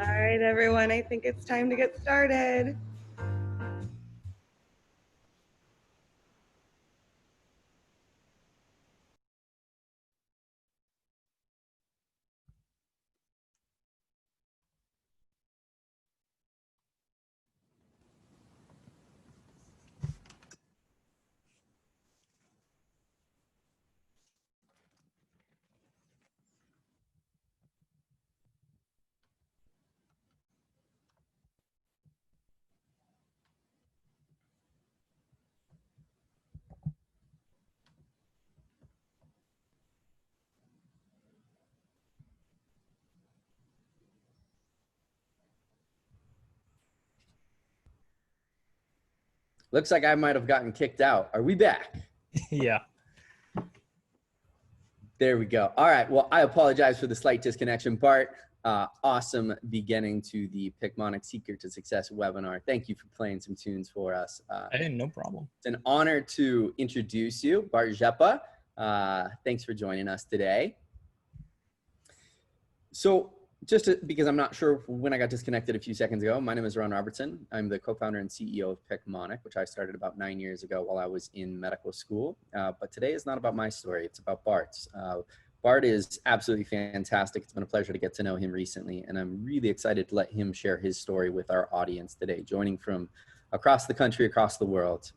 All right, everyone, I think it's time to get started. Looks like I might have gotten kicked out. Are we back? Yeah. There we go. All right. Well, I apologize for the slight disconnection, Bart. Awesome beginning to the Picmonic Secret to Success webinar. Thank you for playing some tunes for us. Hey, no problem. It's an honor to introduce you, Bart Rzepa. Thanks for joining us today. So because I'm not sure when I got disconnected a few seconds ago, my name is Robertson. I'm the co-founder and CEO of Picmonic, which I started about 9 years ago while I was in medical school. But today is not about my story, it's about Bart's. Bart is absolutely fantastic. It's been a pleasure to get to know him recently, and I'm really excited to let him share his story with our audience today, joining from across the country, across the world.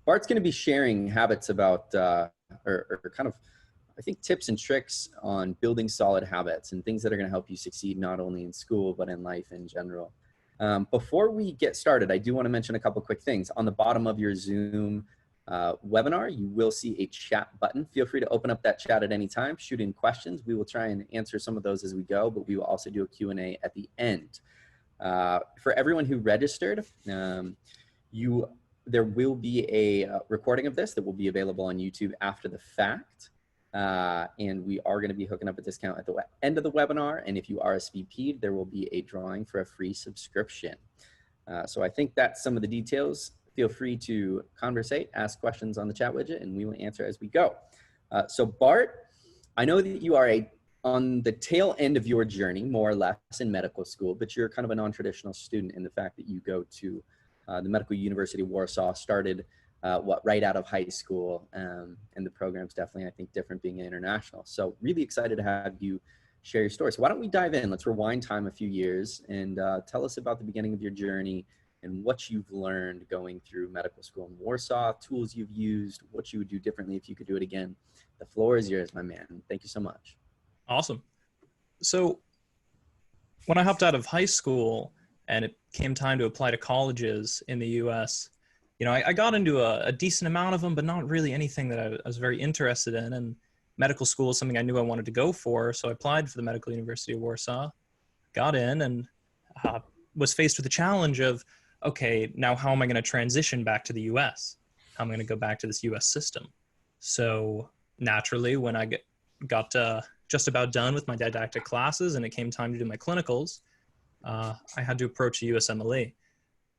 Bart's gonna be sharing habits about, or kind of, I think, tips and tricks on building solid habits and things that are going to help you succeed not only in school, but in life in general. Before we get started, I do want to mention a couple quick things. On the bottom of your Zoom webinar, you will see a chat button. Feel free to open up that chat at any time, shoot in questions. We will try and answer some of those as we go, but we will also do a Q&A at the end. For everyone who registered, there will be a recording of this that will be available on YouTube after the fact. And we are going to be hooking up a discount at the end of the webinar. And if you RSVP'd, there will be a drawing for a free subscription. So I think that's some of the details. Feel free to conversate, ask questions on the chat widget, and we will answer as we go. So Bart, I know that you are on the tail end of your journey, more or less, in medical school, but you're kind of a non-traditional student in the fact that you go to the Medical University of Warsaw, started right out of high school, and the program's definitely, I think, different being international. So really excited to have you share your story. So why don't we dive in? Let's rewind time a few years and tell us about the beginning of your journey and what you've learned going through medical school in Warsaw, tools you've used, what you would do differently if you could do it again. The floor is yours, my man. Thank you so much. Awesome. So when I hopped out of high school and it came time to apply to colleges in the US, you know, I got into a decent amount of them, but not really anything that I was very interested in. And medical school is something I knew I wanted to go for. So I applied for the Medical University of Warsaw, got in, and was faced with the challenge of, okay, now how am I going to transition back to the US? How am I going to go back to this US system? So naturally, when I got just about done with my didactic classes and it came time to do my clinicals, I had to approach the USMLE,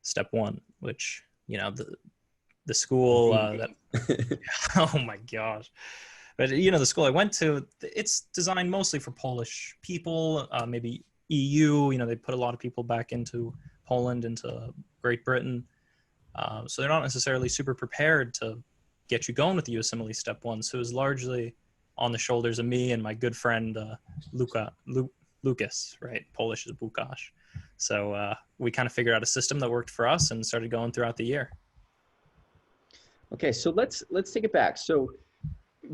step one, which, you know, the school that, oh my gosh. But, you know, the school I went to, it's designed mostly for Polish people, maybe EU, you know, they put a lot of people back into Poland, into Great Britain. So they're not necessarily super prepared to get you going with the USMLE step one. So it was largely on the shoulders of me and my good friend, Lucas, right? Polish is Bukash. So we kind of figured out a system that worked for us and started going throughout the year. Okay, so let's take it back. So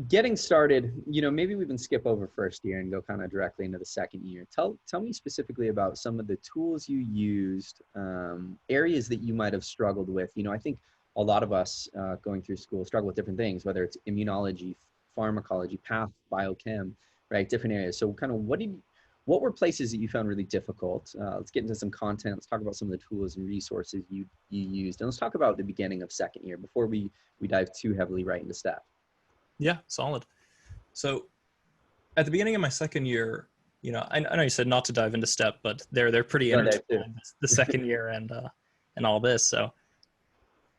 getting started, you know, maybe we can skip over first year and go kind of directly into the second year. Tell me specifically about some of the tools you used, areas that you might have struggled with. You know, I think a lot of us going through school struggle with different things, whether it's immunology, pharmacology, path, biochem, right? Different areas. So kind of what were places that you found really difficult? Let's get into some content. Let's talk about some of the tools and resources you used. And let's talk about the beginning of second year before we dive too heavily right into step. Yeah, solid. So at the beginning of my second year, you know, I know you said not to dive into step, but they're pretty intertwined, the second year and all this. So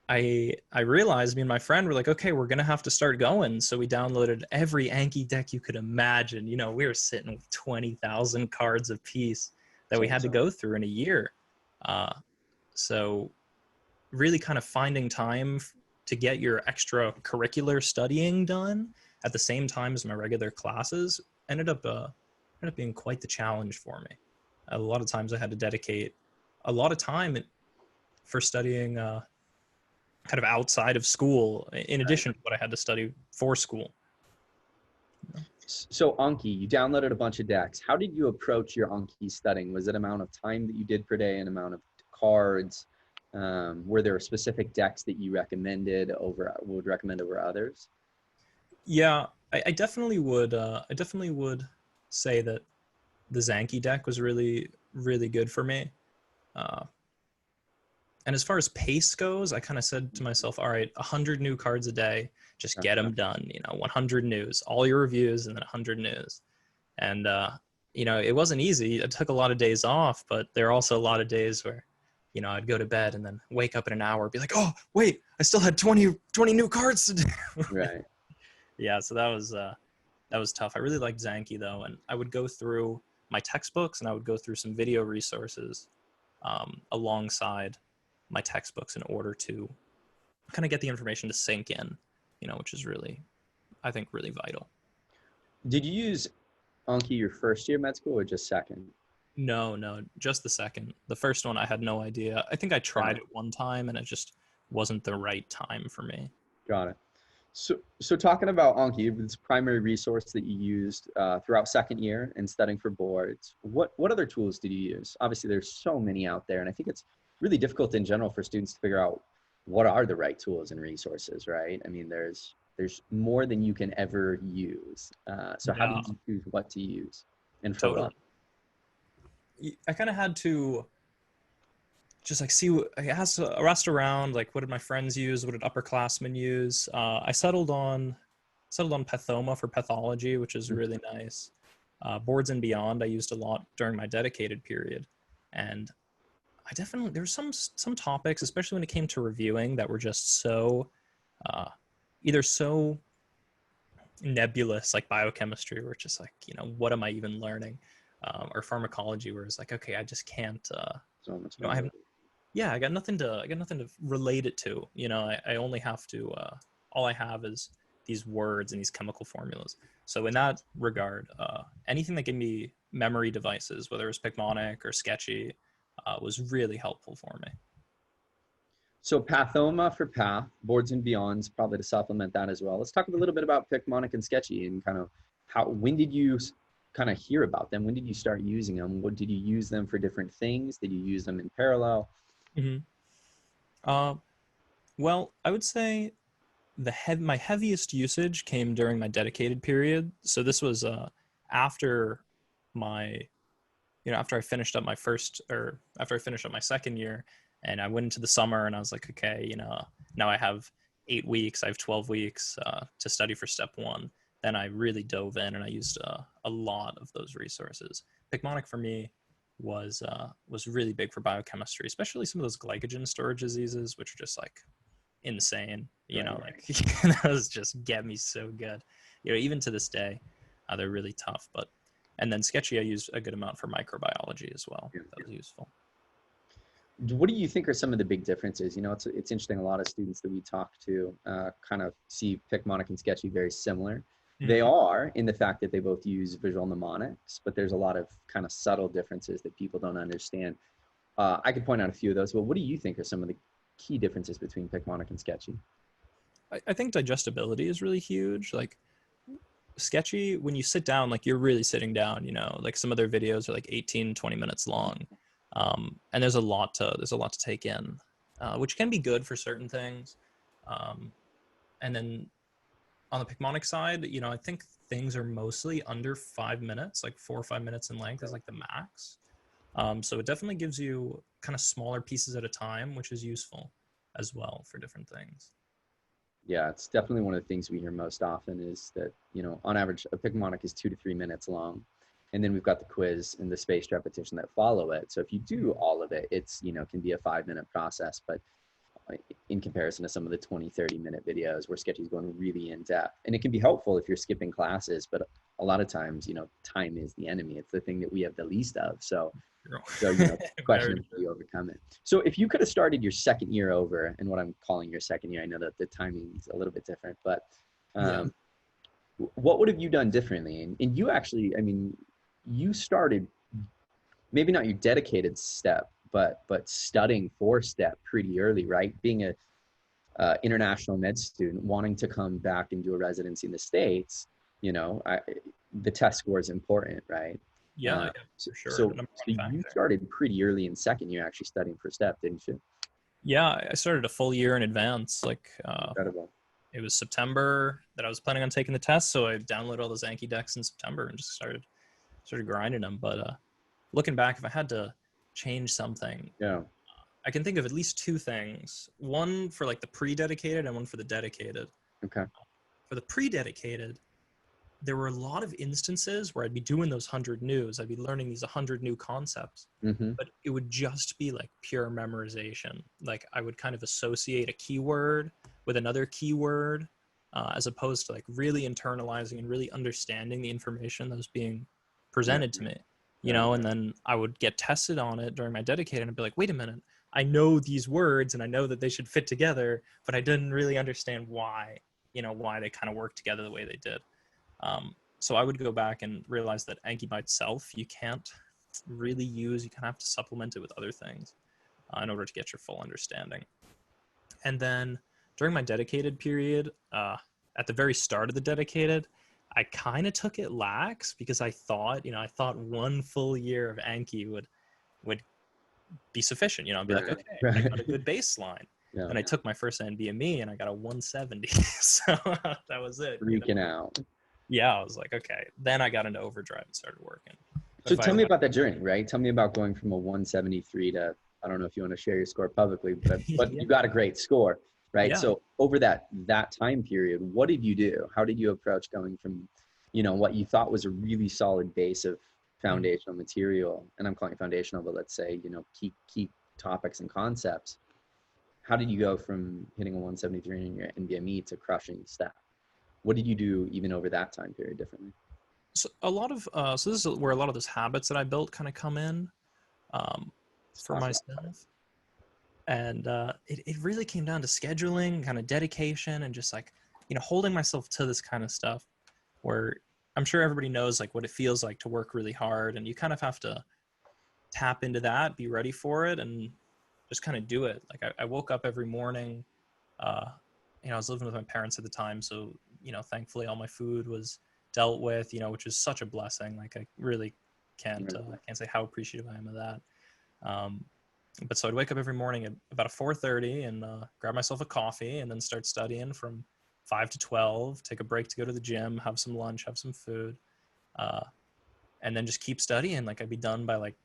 I realized, me and my friend were like, okay, we're going to have to start going. So we downloaded every Anki deck you could imagine. You know, we were sitting with 20,000 cards apiece that we had to go through in a year. So really kind of finding time to get your extracurricular studying done at the same time as my regular classes ended up being quite the challenge for me. A lot of times I had to dedicate a lot of time for studying kind of outside of school, in addition to what I had to study for school. So Anki, you downloaded a bunch of decks. How did you approach your Anki studying? Was it amount of time that you did per day, an amount of cards? Were there specific decks that you would recommend over others? Yeah, I definitely would. I definitely would say that the Zanki deck was really, really good for me. And as far as pace goes, I kind of said to myself, all right, 100 new cards a day, just get them done. 100 news, all your reviews, and then 100 news. And it wasn't easy. It took a lot of days off, but there are also a lot of days where I'd go to bed and then wake up in an hour, be like, oh, wait, I still had 20 new cards to do. Right. Yeah, so that was tough. I really liked Zanki, though, and I would go through my textbooks and I would go through some video resources alongside my textbooks in order to kind of get the information to sink in, which is really, I think, really vital. Did you use Anki your first year med school or just second? No, just the second. The first one, I had no idea. I think I tried it one time and it just wasn't the right time for me. Got it. So talking about Anki, this primary resource that you used throughout second year and studying for boards, what other tools did you use? Obviously, there's so many out there, and I think it's really difficult in general for students to figure out what are the right tools and resources, right? I mean, there's more than you can ever use. So how did you choose what to use and for what? I kind of had to just see, I asked around, what did my friends use? What did upperclassmen use? I settled on Pathoma for pathology, which is really nice. Boards and Beyond, I used a lot during my dedicated period. And there's some topics, especially when it came to reviewing, that were just so, either so nebulous, like biochemistry, where it's just what am I even learning? Or pharmacology, where it's okay, I just can't, I got nothing to relate it to. I only have to, all I have is these words and these chemical formulas. So in that regard, anything that gave me memory devices, whether it was Picmonic or Sketchy, was really helpful for me. So Pathoma for Path, Boards and Beyonds, probably to supplement that as well. Let's talk a little bit about Picmonic and Sketchy and kind of when did you kind of hear about them? When did you start using them? What did you use them for different things? Did you use them in parallel? Well, I would say my heaviest usage came during my dedicated period. So this was after I finished up my second year, and I went into the summer, and I was like, okay, now I have 8 weeks, I have 12 weeks to study for step 1. Then I really dove in, and I used a lot of those resources. Picmonic for me was really big for biochemistry, especially some of those glycogen storage diseases, which are just insane. Those just get me so good. Even to this day, they're really tough. And then Sketchy, I used a good amount for microbiology as well. That was useful. What do you think are some of the big differences? It's interesting. A lot of students that we talk to kind of see Picmonic and Sketchy very similar. Mm-hmm. They are in the fact that they both use visual mnemonics, but there's a lot of kind of subtle differences that people don't understand. I could point out a few of those, but what do you think are some of the key differences between Picmonic and Sketchy? I think digestibility is really huge. Sketchy, when you sit down, you're really sitting down, some of their videos are 18, 20 minutes long. And there's a lot to take in, which can be good for certain things. And then on the Picmonic side, I think things are mostly under 5 minutes, 4 or 5 minutes in length is the max. So it definitely gives you kind of smaller pieces at a time, which is useful as well for different things. Yeah, it's definitely one of the things we hear most often is that, on average, a Picmonic is 2 to 3 minutes long. And then we've got the quiz and the spaced repetition that follow it. So if you do all of it, it's, can be a 5-minute process. But in comparison to some of the 20, 30-minute videos where Sketchy's going really in depth. And it can be helpful if you're skipping classes, but a lot of times, time is the enemy. It's the thing that we have the least of. So the question is, how do you overcome it? So if you could have started your second year over, and what I'm calling your second year, I know that the timing is a little bit different, but what would have you done differently? And you actually, you started, maybe not your dedicated step, but studying for STEP pretty early, right? Being a international med student, wanting to come back and do a residency in the States, the test score is important, right? Yeah, for sure. So you started pretty early in second year actually studying for STEP, didn't you? Yeah, I started a full year in advance. Incredible. It was September that I was planning on taking the test, so I downloaded all those Anki decks in September and just started grinding them. But looking back, if I had to change something, I can think of at least two things. One for like the pre-dedicated and one for the dedicated. Okay. For the pre-dedicated, there were a lot of instances where I'd be doing those 100 news. I'd be learning these 100 new concepts, but it would just be like pure memorization. Like I would kind of associate a keyword with another keyword, as opposed to like really internalizing and really understanding the information that was being presented to me, and then I would get tested on it during my dedicated and I'd be like, wait a minute, I know these words and I know that they should fit together, but I didn't really understand why they kind of work together the way they did. So I would go back and realize that Anki by itself, you can't really use, you kind of have to supplement it with other things in order to get your full understanding. And then during my dedicated period, at the very start of the dedicated, I kind of took it lax because I thought one full year of Anki would be sufficient. I'd be like, okay, I got a good baseline. Yeah. And I took my first NBME and I got a 170. So that was it. Freaking out. Yeah, I was like, okay. Then I got into overdrive and started working. So tell me about that journey, right? Tell me about going from a 173 to, I don't know if you want to share your score publicly, but you got a great score, right? Yeah. So over that time period, what did you do? How did you approach going from, what you thought was a really solid base of foundational material, and I'm calling it foundational, but let's say, key topics and concepts. How did you go from hitting a 173 in your NBME to crushing STEP? What did you do even over that time period differently? So a lot of so this is where a lot of those habits that I built kind of come in for myself, and it really came down to scheduling, kind of dedication, and just like holding myself to this kind of stuff. Where I'm sure everybody knows like what it feels like to work really hard, and you kind of have to tap into that, be ready for it, and just kind of do it. Like I woke up every morning. I was living with my parents at the time, so thankfully all my food was dealt with, which is such a blessing. Like I really can't say how appreciative I am of that. But so I'd wake up every morning at about 4:30 and grab myself a coffee and then start studying from 5 to 12, take a break to go to the gym, have some lunch, have some food, and then just keep studying. Like I'd be done by like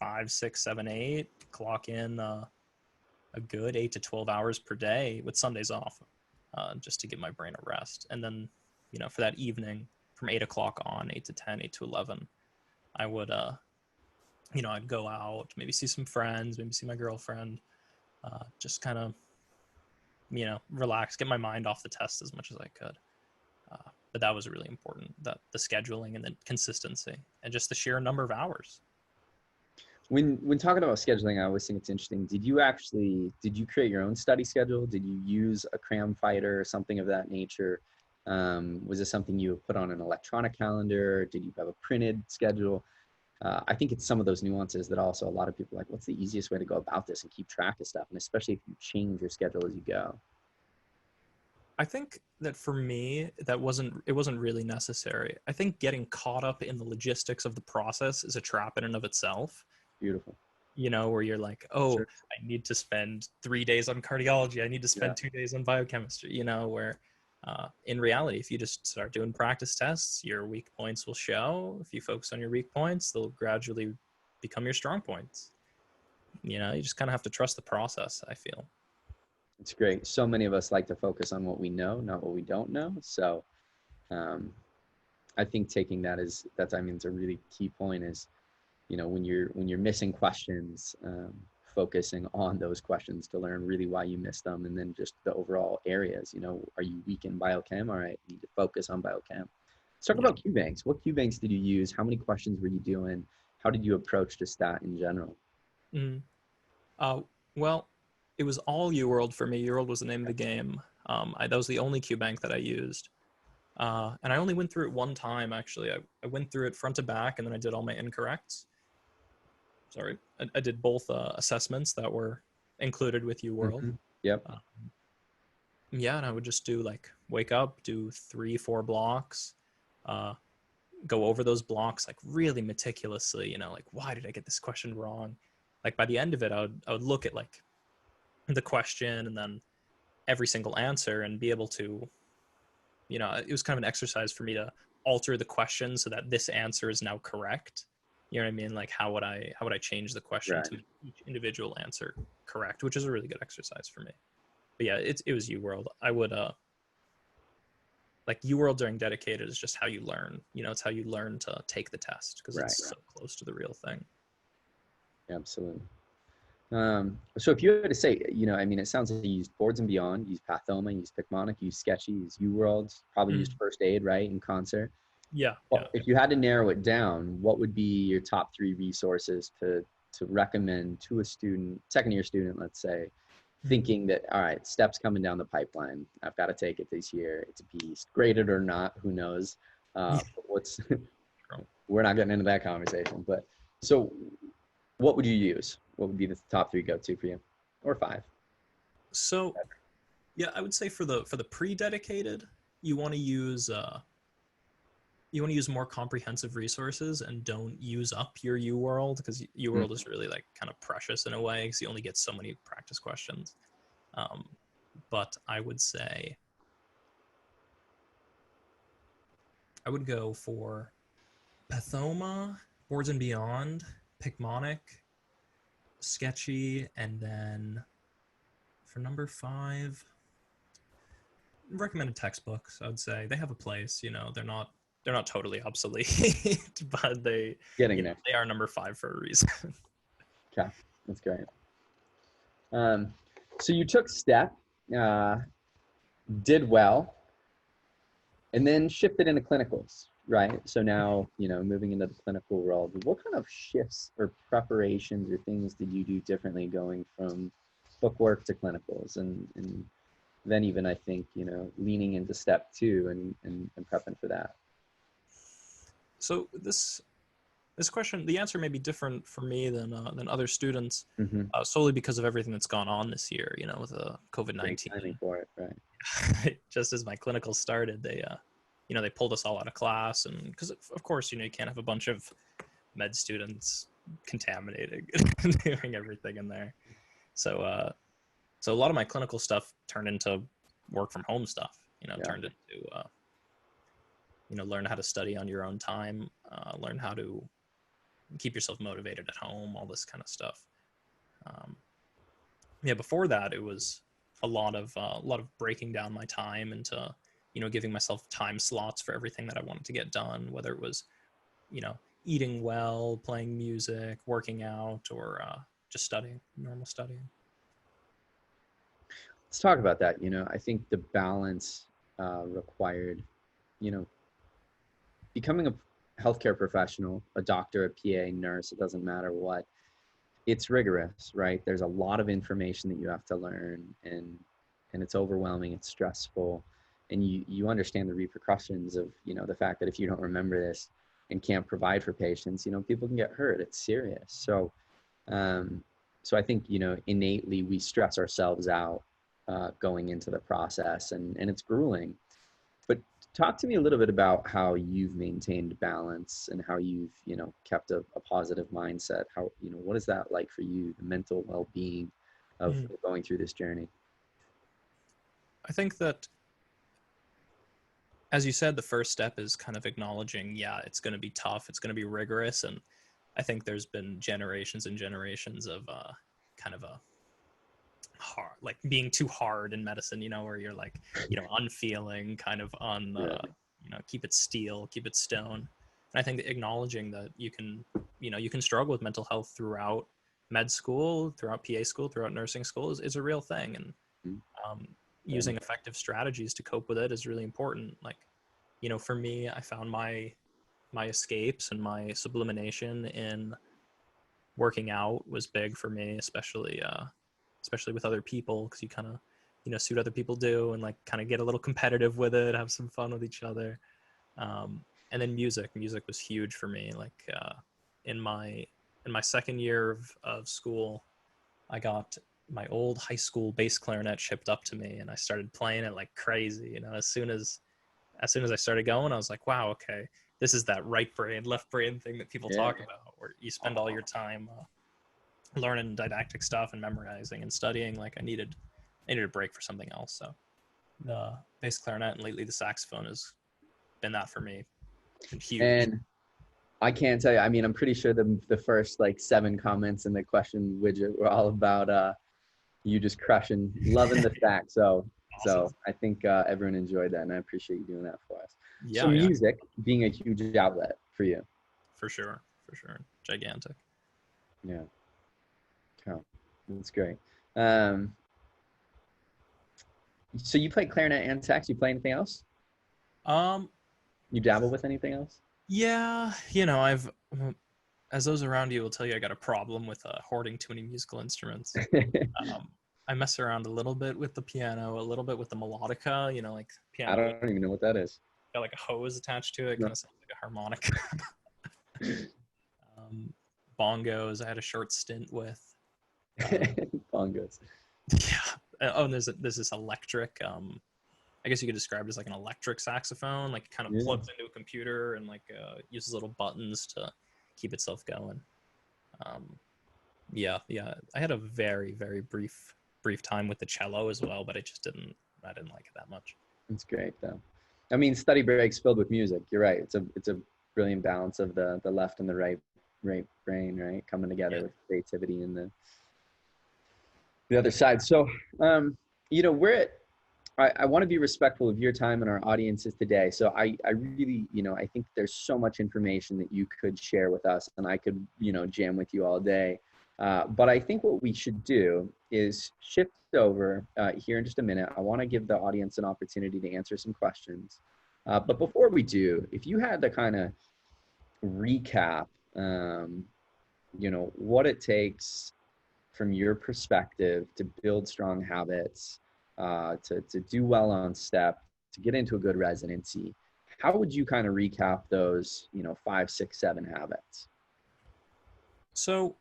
5, 6, 7, 8, clock in a good 8 to 12 hours per day with Sundays off, just to give my brain a rest. And then, for that evening from 8 o'clock on, 8 to 10, 8 to 11, I would, I'd go out, maybe see some friends, maybe see my girlfriend, just kind of, relax, get my mind off the test as much as I could. But that was really important, that the scheduling and the consistency and just the sheer number of hours. When talking about scheduling, I always think it's interesting. Did you create your own study schedule? Did you use a cram fighter or something of that nature? Was this something you put on an electronic calendar? Did you have a printed schedule? I think it's some of those nuances that also a lot of people are like, what's the easiest way to go about this and keep track of stuff? And especially if you change your schedule as you go. I think that for me, it wasn't really necessary. I think getting caught up in the logistics of the process is a trap in and of itself. Beautiful. Where you're like, sure. I need to spend 3 days on cardiology. I need to spend 2 days on biochemistry, where in reality, if you just start doing practice tests, your weak points will show. If you focus on your weak points, they'll gradually become your strong points. You just kind of have to trust the process, I feel. It's great. So many of us like to focus on what we know, not what we don't know. So I think taking that it's a really key point is, when you're missing questions, focusing on those questions to learn really why you missed them, and then just the overall areas. Are you weak in biochem? All right, you need to focus on biochem. Let's talk about Q banks. What Q banks did you use? How many questions were you doing? How did you approach just that in general? Well, it was all UWorld for me. UWorld was the name of the game. That was the only Q bank that I used. And I only went through it one time, actually. I went through it front to back, and then I did all my incorrects. Sorry. I did both assessments that were included with UWorld. Mm-hmm. Yep. And I would just do like, wake up, do 3-4 blocks, go over those blocks like really meticulously, like, why did I get this question wrong? Like by the end of it, I would look at like the question and then every single answer and be able to, it was kind of an exercise for me to alter the question so that this answer is now correct. You know what I mean? Like how would I change the question to make each individual answer correct, which is a really good exercise for me. But yeah, it was UWorld. I would like UWorld during Dedicated is just how you learn. It's how you learn to take the test because it's so close to the real thing. Absolutely. So if you had to say, it sounds like you used Boards and Beyond, you used Pathoma, you used Picmonic, you used Sketchy, you used UWorld, probably used First Aid, right, in concert. Yeah. Well, if you had to narrow it down, what would be your top 3 resources to recommend to a student, second-year student, let's say, thinking that, all right, steps coming down the pipeline, I've got to take it this year, it's a beast, graded or not, who knows? We're not getting into that conversation, but so what would you use? What would be the top 3 go-to for you, or 5? So, yeah, I would say for the pre-dedicated, you want to use more comprehensive resources and don't use up your UWorld because UWorld is really like kind of precious in a way because you only get so many practice questions. But I would say I would go for Pathoma, Boards and Beyond, Picmonic, Sketchy, and then for number 5, recommended textbooks. I would say they have a place. They're not totally obsolete, but they are number 5 for a reason. Okay, that's great. So you took STEP, did well, and then shifted into clinicals, right? So now, moving into the clinical world, what kind of shifts or preparations or things did you do differently going from bookwork to clinicals? And then even, I think, leaning into step 2 and prepping for that. So this question, the answer may be different for me than other students, solely because of everything that's gone on this year, with COVID-19. Timing for it, right? Just as my clinical started, they pulled us all out of class, and because of course, you can't have a bunch of med students contaminating and doing everything in there. So a lot of my clinical stuff turned into work from home stuff, turned into, learn how to study on your own time, learn how to keep yourself motivated at home, all this kind of stuff. Before that, it was a lot of breaking down my time into, giving myself time slots for everything that I wanted to get done, whether it was, eating well, playing music, working out, or just studying, normal studying. Let's talk about that. I think the balance required, becoming a healthcare professional, a doctor, a PA, nurse, it doesn't matter what, it's rigorous, right? There's a lot of information that you have to learn, and it's overwhelming, it's stressful, and you understand the repercussions of, the fact that if you don't remember this and can't provide for patients, people can get hurt. It's serious. So I think, innately we stress ourselves out going into the process, and it's grueling. But talk to me a little bit about how you've maintained balance and how you've, kept a positive mindset. How, what is that like for you, the mental well-being of going through this journey? I think that, as you said, the first step is kind of acknowledging, it's going to be tough, it's going to be rigorous. And I think there's been generations and generations of kind of a hard, like being too hard in medicine, where you're like, unfeeling, kind of on, keep it steel, keep it stone. And I think that acknowledging that you can struggle with mental health throughout med school, throughout PA school, throughout nursing school is a real thing. And using effective strategies to cope with it is really important. Like, you know, for me, I found my escapes and my sublimation in working out was big for me, especially with other people, because you kind of, you know, see what other people do and like kind of get a little competitive with it, have some fun with each other. And then music was huge for me. Like in my second year of school, I got my old high school bass clarinet shipped up to me, and I started playing it like crazy. You know, as soon as I started going, I was like, wow, okay, this is that right brain, left brain thing that people talk about, where you spend all your time learning didactic stuff and memorizing and studying. Like I needed a break for something else. So the bass clarinet and lately the saxophone has been that for me. It's been huge. And I can't tell you, I mean, I'm pretty sure the first like 7 comments in the question widget were all about you just crushing, loving the sax. So Awesome. I think everyone enjoyed that, and I appreciate you doing that for us. Yeah, So music being a huge outlet for you. For sure. Gigantic. Yeah. Oh, that's great. So you play clarinet and sax. You play anything else? You dabble with anything else? Yeah, you know, I've, as those around you will tell you, I got a problem with hoarding too many musical instruments. I mess around a little bit with the piano, a little bit with the melodica, you know, like piano. I don't even know what that is. Got like a hose attached to it, kind of sounds like a harmonica. Bongos, I had a short stint with. Bongos. Yeah. Oh, and there's this electric, I guess you could describe it as like an electric saxophone, like it kind of plugs into a computer and like uses little buttons to keep itself going. Yeah. I had a very, very brief time with the cello as well, but I didn't like it that much. It's great though. I mean, study breaks filled with music. You're right. It's a brilliant balance of the left and the right brain, right, coming together with creativity and the other side. So, you know, I want to be respectful of your time and our audiences today. So I really, you know, I think there's so much information that you could share with us, and I could, you know, jam with you all day. But I think what we should do is shift over here in just a minute. I want to give the audience an opportunity to answer some questions. But before we do, if you had to kind of recap, you know, what it takes from your perspective to build strong habits, to do well on step, to get into a good residency, how would you kind of recap those, you know, 5, 6, 7 habits? So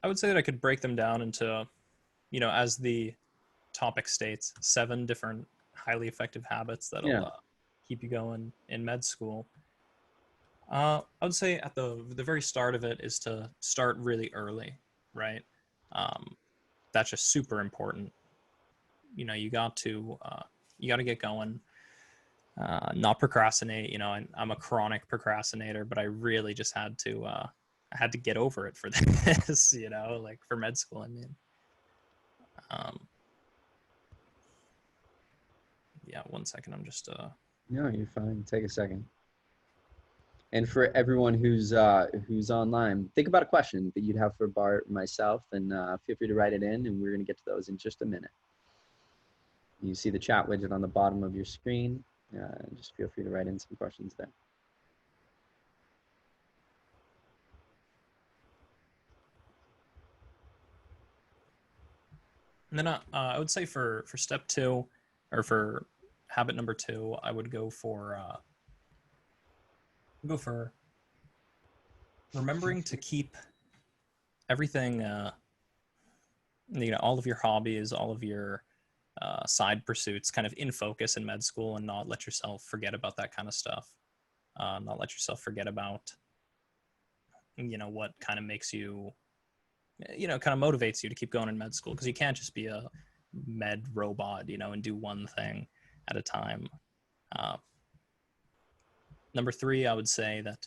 I would say that I could break them down into, you know, as the topic states, 7 different highly effective habits that'll keep you going in med school. I would say at the very start of it is to start really early, right? That's just super important. You know, you got to get going, not procrastinate. You know, I'm a chronic procrastinator, but I really just had to get over it for this, you know, like for med school, I mean. Yeah, 1 second. I'm just No, you're fine. Take a second. And for everyone who's online, think about a question that you'd have for Bart and myself, and feel free to write it in, and we're going to get to those in just a minute. You see the chat widget on the bottom of your screen. Just feel free to write in some questions there. And then I would say for step 2, or for habit number 2, I would go for remembering to keep everything, you know, all of your hobbies, all of your side pursuits kind of in focus in med school, and not let yourself forget about that kind of stuff. Not let yourself forget about, you know, what kind of makes you, you know, kind of motivates you to keep going in med school, because you can't just be a med robot, you know, and do one thing at a time. Number 3, I would say that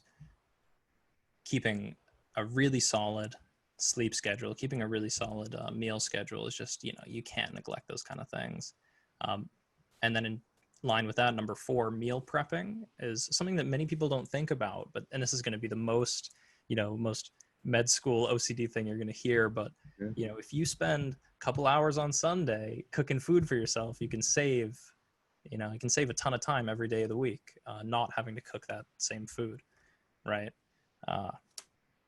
keeping a really solid sleep schedule, keeping a really solid meal schedule is just, you know, you can't neglect those kind of things. And then in line with that, number 4, meal prepping is something that many people don't think about, and this is going to be the most, you know, most med school OCD thing you're going to hear, but you know, if you spend a couple hours on Sunday cooking food for yourself, you can save a ton of time every day of the week, not having to cook that same food, right?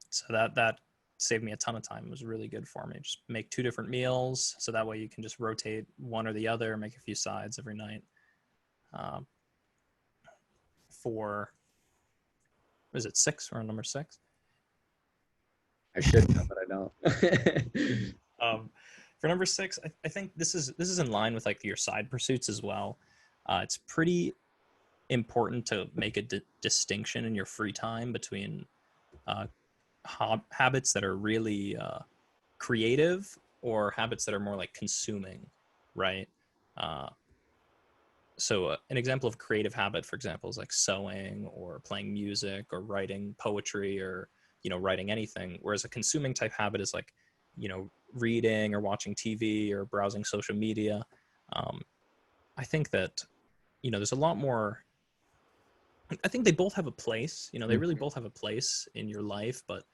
So that saved me a ton of time. It was really good for me. Just make 2 different meals, so that way you can just rotate one or the other, make a few sides every night. For, is it 6? We're on number 6. I should know, but I don't. For number 6, I think this is in line with like your side pursuits as well. It's pretty important to make a distinction in your free time between habits that are really creative or habits that are more like consuming, right? So an example of creative habit, for example, is like sewing or playing music or writing poetry or, you know, writing anything. Whereas a consuming type habit is like, you know, reading or watching TV or browsing social media. I think that, you know, there's a lot more. I think they both have a place. You know, they really both have a place in your life, but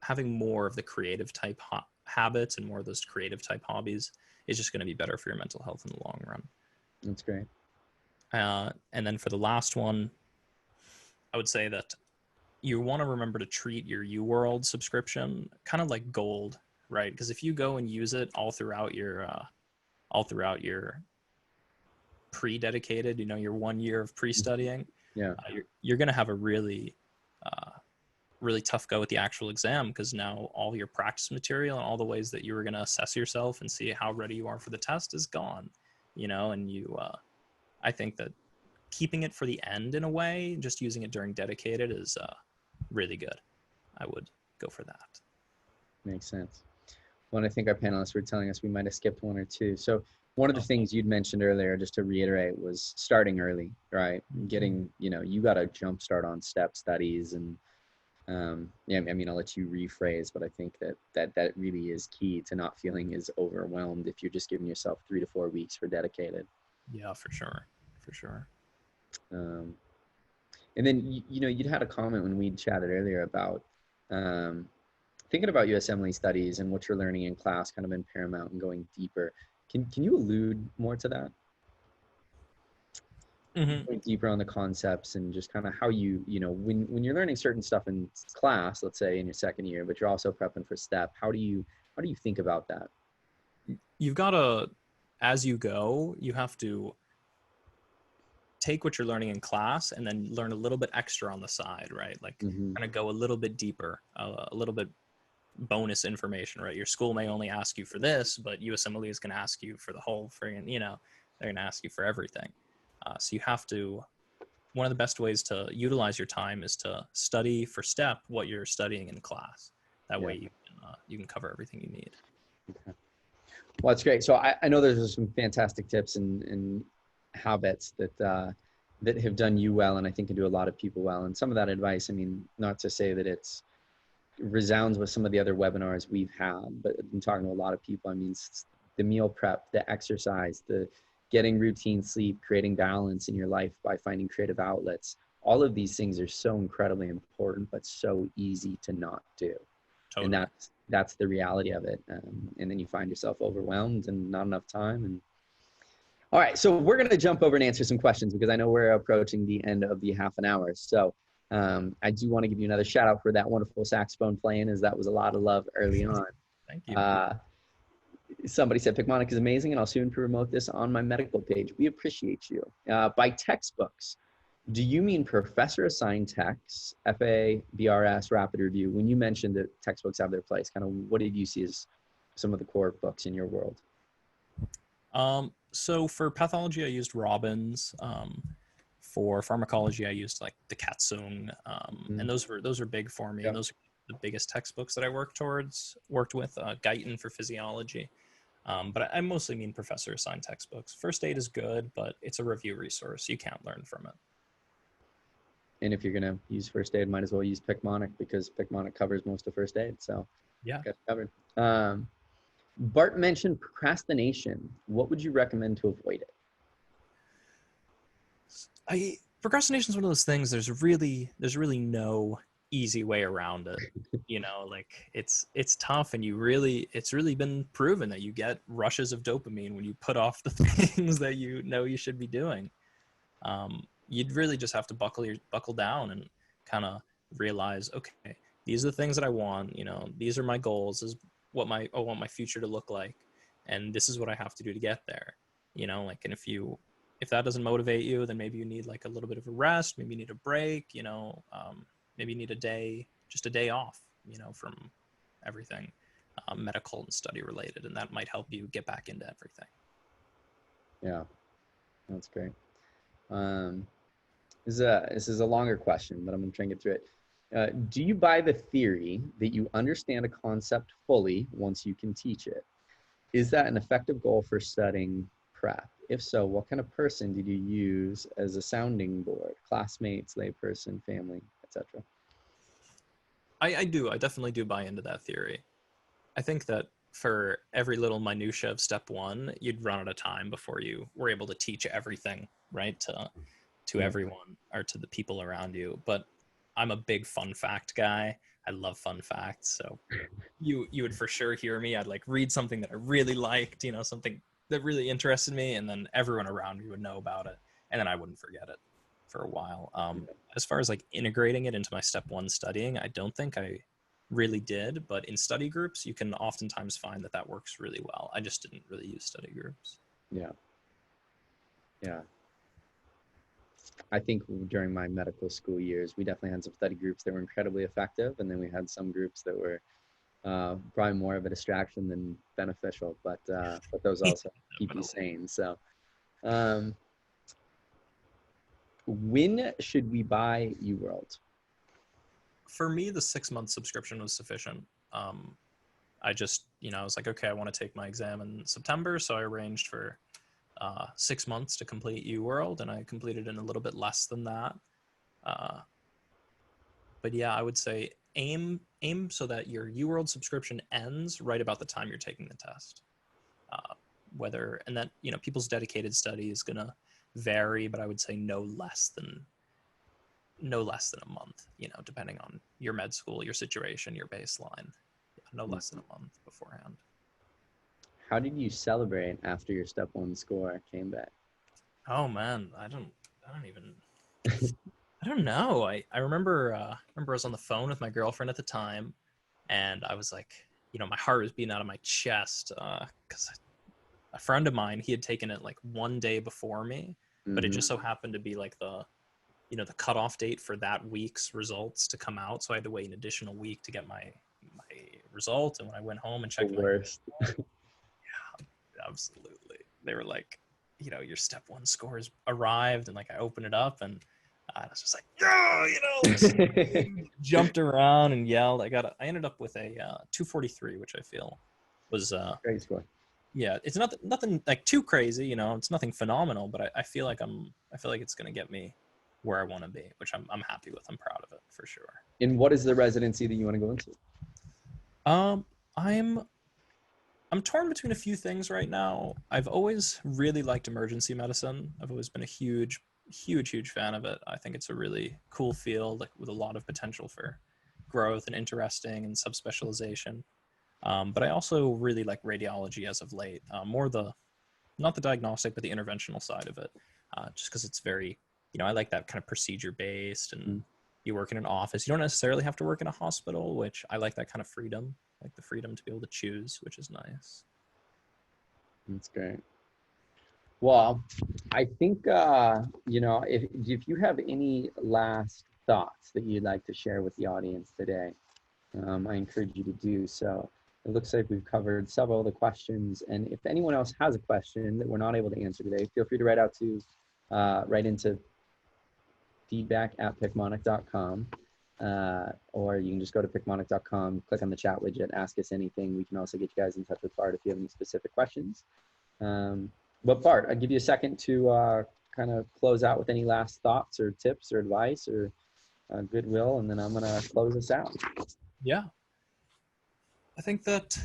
having more of the creative type habits and more of those creative type hobbies is just going to be better for your mental health in the long run. That's great. And then for the last one, I would say that you want to remember to treat your UWorld subscription kind of like gold, right? Because if you go and use it all throughout your pre-dedicated, you know, your 1 year of pre-studying, you're going to have a really tough go at the actual exam, because now all your practice material and all the ways that you were going to assess yourself and see how ready you are for the test is gone, you know. And I think that keeping it for the end in a way, just using it during dedicated is really good. I would go for that. Makes sense. Well, I think our panelists were telling us we might have skipped 1 or 2. So one of the things you'd mentioned earlier, just to reiterate, was starting early, right? Getting, you know, you got a jump start on step studies, and I mean, I'll let you rephrase, but I think that really is key to not feeling as overwhelmed if you're just giving yourself 3 to 4 weeks for dedicated. Yeah, for sure. And then, you know, you'd had a comment when we chatted earlier about thinking about USMLE studies and what you're learning in class kind of in Paramount and going deeper. Can you allude more to that? Going deeper on the concepts and just kind of how you know, when you're learning certain stuff in class, let's say in your second year, but you're also prepping for STEP, how do you think about that? You've got to, as you go, you have to take what you're learning in class and then learn a little bit extra on the side, right? Like kind of go a little bit deeper, a little bit bonus information, right? Your school may only ask you for this, but USMLE is going to ask you for the whole friggin', you know, they're going to ask you for everything. So you have to, one of the best ways to utilize your time is to study for STEP what you're studying in class. That way you can cover everything you need. Okay. Well, that's great. So I know there's some fantastic tips and habits that have done you well, and I think can do a lot of people well. And some of that advice, I mean, not to say that it's resounds with some of the other webinars we've had, but I've been talking to a lot of people. I mean, the meal prep, the exercise, the getting routine sleep, creating balance in your life by finding creative outlets. All of these things are so incredibly important, but so easy to not do. Totally. And that's the reality of it. And then you find yourself overwhelmed and not enough time. And all right, so we're going to jump over and answer some questions because I know we're approaching the end of the half an hour. So I do want to give you another shout out for that wonderful saxophone playing, as that was a lot of love early on. Thank you. Somebody said Picmonic is amazing, and I'll soon promote this on my medical page. We appreciate you. By textbooks, do you mean professor assigned texts, FA, BRS, rapid review? When you mentioned that textbooks have their place, kind of what did you see as some of the core books in your world? So for pathology, I used Robbins. For pharmacology, I used like the Katsung, and those were big for me. Yep. And those are the biggest textbooks that I worked with. Guyton for physiology, but I mostly mean professor assigned textbooks. First aid is good, but it's a review resource. You can't learn from it. And if you're gonna use first aid, might as well use Picmonic because Picmonic covers most of first aid. So yeah, got covered. Bart mentioned procrastination. What would you recommend to avoid it? Procrastination is one of those things. There's really no easy way around it. You know, like it's tough, and it's really been proven that you get rushes of dopamine when you put off the things that you know you should be doing. You'd really just have to buckle down and kind of realize, okay, these are the things that I want. You know, these are my goals. This is what I want my future to look like, and this is what I have to do to get there. You know, like, and if that doesn't motivate you, then maybe you need like a little bit of a rest. Maybe you need a break. You know, maybe you need just a day off. You know, from everything medical and study related, and that might help you get back into everything. Yeah, that's great. This is a longer question, but I'm going to try and get through it. Do you buy the theory that you understand a concept fully once you can teach it? Is that an effective goal for studying prep? If so, what kind of person did you use as a sounding board? Classmates, layperson, family, etc.? I do. I definitely do buy into that theory. I think that for every little minutia of step one, you'd run out of time before you were able to teach everything, right, to everyone or to the people around you. But I'm a big fun fact guy. I love fun facts. So you would for sure hear me. I'd like read something that I really liked, you know, something that really interested me, and then everyone around me would know about it, and then I wouldn't forget it for a while. As far as like integrating it into my step one studying, I don't think I really did, but in study groups, you can oftentimes find that works really well. I just didn't really use study groups. Yeah. I think during my medical school years, we definitely had some study groups that were incredibly effective, and then we had some groups that were probably more of a distraction than beneficial, but those also keep you sane. So when should we buy UWorld? For me, the 6-month subscription was sufficient. I just, I was like, okay, I want to take my exam in September, so I arranged for 6 months to complete UWorld, and I completed in a little bit less than that. But yeah, I would say aim so that your UWorld subscription ends right about the time you're taking the test. And that, people's dedicated study is gonna vary, but I would say no less than a month, depending on your med school, your situation, your baseline. No less than a month beforehand. How did you celebrate after your step one score came back? Oh man, I don't know. I remember I was on the phone with my girlfriend at the time, and I was like, my heart was beating out of my chest because a friend of mine, he had taken it like one day before me, but it just so happened to be like the cutoff date for that week's results to come out, so I had to wait an additional week to get my result. And when I went home and checked, yeah, absolutely, they were like, your step one scores arrived, and like I opened it up, and I was just like, yeah, jumped around and yelled. I ended up with a 243, which I feel was great score. Yeah, it's nothing like too crazy, it's nothing phenomenal, but I feel like it's gonna get me where I want to be, which I'm happy with. I'm proud of it for sure. And what is the residency that you want to go into? I'm torn between a few things right now. I've always really liked emergency medicine. I've always been a huge fan of it. I think it's a really cool field, like, with a lot of potential for growth and interesting and subspecialization. But I also really like radiology as of late, not the diagnostic, but the interventional side of it, just because it's very, I like that kind of procedure based, and you work in an office. You don't necessarily have to work in a hospital, which I like that kind of freedom, like the freedom to be able to choose, which is nice. That's great. Well, I think, if you have any last thoughts that you'd like to share with the audience today, I encourage you to do so. It looks like we've covered several of the questions, and if anyone else has a question that we're not able to answer today, feel free to write into feedback@picmonic.com, or you can just go to picmonic.com, click on the chat widget, ask us anything. We can also get you guys in touch with Bart if you have any specific questions. But Bart, I'll give you a second to kind of close out with any last thoughts or tips or advice or goodwill, and then I'm gonna close us out. Yeah. I think that,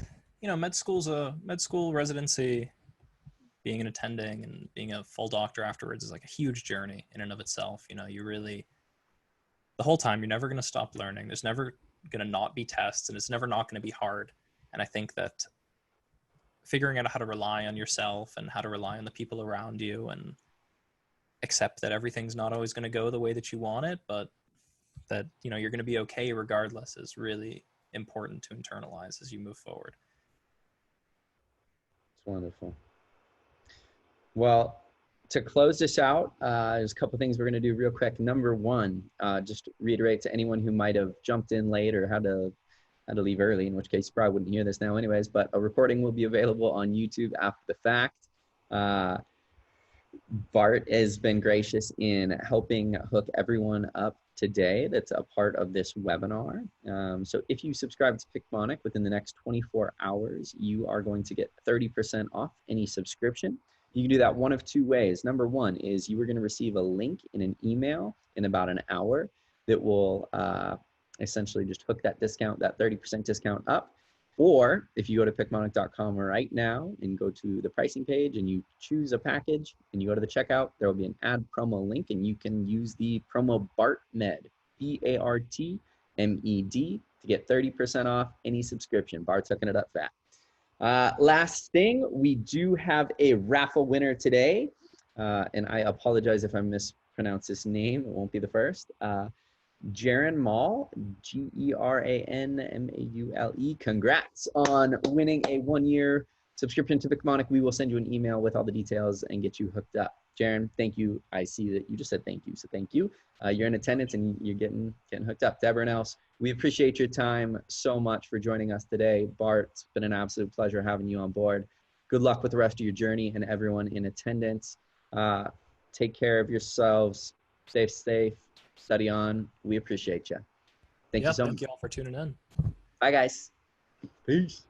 med school residency, being an attending and being a full doctor afterwards is like a huge journey in and of itself. The the whole time. You're never going to stop learning. There's never going to not be tests, and it's never not going to be hard. And I think that figuring out how to rely on yourself and how to rely on the people around you and accept that everything's not always going to go the way that you want it, but that, you know, you're going to be okay regardless is really important to internalize as you move forward. It's wonderful. Well, to close this out, there's a couple things we're going to do real quick. Number one, just reiterate to anyone who might have jumped in late or had to leave early, in which case you probably wouldn't hear this now anyways, but a recording will be available on YouTube after the fact. Bart has been gracious in helping hook everyone up today that's a part of this webinar. So if you subscribe to Picmonic within the next 24 hours, you are going to get 30% off any subscription. You can do that one of two ways. Number one is you are going to receive a link in an email in about an hour that will essentially just hook that discount, that 30% discount up. Or if you go to picmonic.com right now and go to the pricing page and you choose a package and you go to the checkout, there will be an add promo link and you can use the promo BARTMED, BARTMED, to get 30% off any subscription. Bart's hooking it up fat. Last thing, we do have a raffle winner today. And I apologize if I mispronounce his name. It won't be the first. Jaron Mall, Geranmaule. Congrats on winning a 1-year subscription to Picmonic. We will send you an email with all the details and get you hooked up. Jaron, thank you. I see that you just said thank you, so thank you. You're in attendance and you're getting hooked up. To everyone else, we appreciate your time so much for joining us today. Bart, it's been an absolute pleasure having you on board. Good luck with the rest of your journey, and everyone in attendance. Take care of yourselves. Stay safe. Study on. We appreciate you. Thank you so much. Thank you all for tuning in. Bye, guys. Peace.